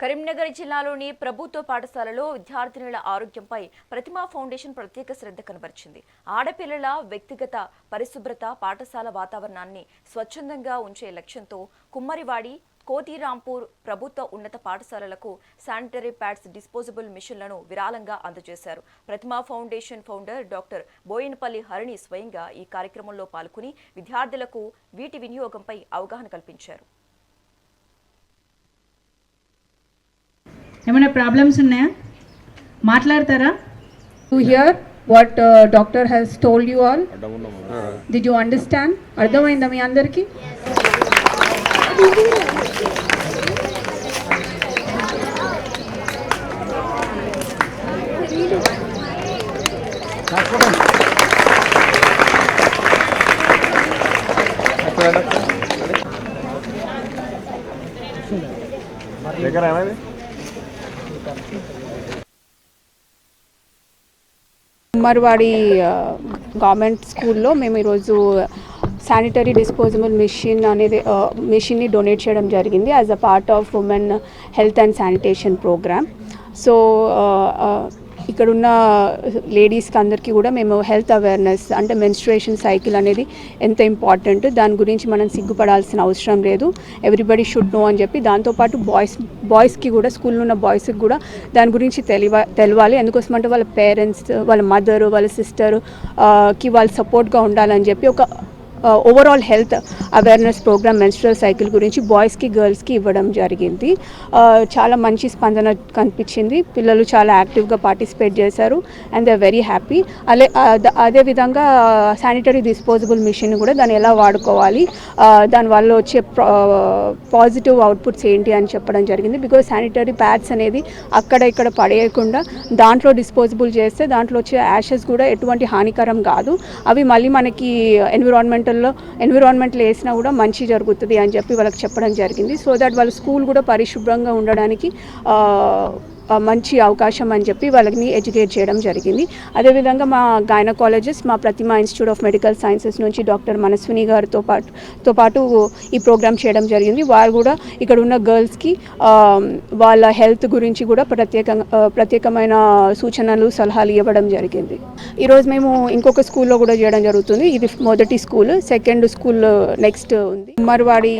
కరీంనగర్ జిల్లాలోని ప్రభుత్వ పాఠశాలలో విద్యార్థినుల ఆరోగ్యంపై ప్రతిమా ఫౌండేషన్ ప్రత్యేక శ్రద్ధ కనబరిచింది. ఆడపిల్లల వ్యక్తిగత పరిశుభ్రత, పాఠశాల వాతావరణాన్ని స్వచ్ఛందంగా ఉంచే లక్ష్యంతో కుమ్మరివాడి, కోతిరాంపూర్ ప్రభుత్వ ఉన్నత పాఠశాలలకు శానిటరీ ప్యాడ్స్, డిస్పోజబుల్ మిషన్లను విరాళంగా అందజేశారు. Prathima foundation founder doctor Boinapalli Harini స్వయంగా ఈ కార్యక్రమంలో పాల్గొని విద్యార్థులకు వీటి వినియోగంపై అవగాహన కల్పించారు. ఏమైనా ప్రాబ్లమ్స్ ఉన్నాయా? మాట్లాడతారా? To hear what doctor has told you all. Did you understand? అర్థమైందా మీ అందరికి? కుమ్మరివాడి గవర్నమెంట్ స్కూల్లో మేము ఈరోజు శానిటరీ డిస్పోజబుల్ మిషన్ని డొనేట్ చేయడం జరిగింది as a part of women health and sanitation program. So ఇక్కడున్న లేడీస్కి అందరికీ కూడా మేము హెల్త్ అవేర్నెస్, అంటే మెన్స్ట్రుయేషన్ సైకిల్ అనేది ఎంత ఇంపార్టెంట్, దాని గురించి మనం సిగ్గుపడాల్సిన అవసరం లేదు, ఎవ్రీబడి షుడ్ నో అని చెప్పి, దాంతోపాటు బాయ్స్కి కూడా, స్కూల్లో ఉన్న బాయ్స్కి కూడా దాని గురించి తెలియాలి. ఎందుకోసమంటే వాళ్ళ పేరెంట్స్, వాళ్ళ మదర్, వాళ్ళ సిస్టర్కి వాళ్ళు సపోర్ట్గా ఉండాలని చెప్పి ఒక overall health awareness program menstrual cycle గురించి బాయ్స్కి, గర్ల్స్కి ఇవ్వడం జరిగింది. చాలా మంచి స్పందన కనిపించింది. పిల్లలు చాలా యాక్టివ్గా పార్టిసిపేట్ చేశారు and they are very happy. అదేవిధంగా శానిటరీ డిస్పోజబుల్ మిషన్ కూడా దాన్ని ఎలా వాడుకోవాలి, దానివల్ల వచ్చే పాజిటివ్ అవుట్పుట్స్ ఏంటి అని చెప్పడం జరిగింది. బికాజ్ శానిటరీ ప్యాడ్స్ అనేది అక్కడ ఇక్కడ పడేయకుండా దాంట్లో డిస్పోజబుల్ చేస్తే దాంట్లో వచ్చే యాషెస్ కూడా ఎటువంటి హానికరం కాదు. అవి మళ్ళీ మనకి ఎన్విరాన్మెంట్లో వేసినా కూడా మంచి జరుగుతుంది అని చెప్పి వాళ్ళకి చెప్పడం జరిగింది. సో దట్ వాళ్ళ స్కూల్ కూడా పరిశుభ్రంగా ఉండడానికి మంచి అవకాశం అని చెప్పి వాళ్ళని ఎడ్యుకేట్ చేయడం జరిగింది. అదేవిధంగా మా గైనకాలజిస్ట్, మా ప్రతిమా ఇన్స్టిట్యూట్ ఆఫ్ మెడికల్ సైన్సెస్ నుంచి డాక్టర్ మనస్విని గారితో పాటు ఈ ప్రోగ్రామ్ చేయడం జరిగింది. వారు కూడా ఇక్కడ ఉన్న గర్ల్స్కి వాళ్ళ హెల్త్ గురించి కూడా ప్రత్యేకమైన సూచనలు, సలహాలు ఇవ్వడం జరిగింది. ఈరోజు మేము ఇంకొక స్కూల్లో కూడా చేయడం జరుగుతుంది. ఇది మొదటి స్కూల్, సెకండ్ స్కూల్ నెక్స్ట్ ఉంది. కుమ్మరివాడి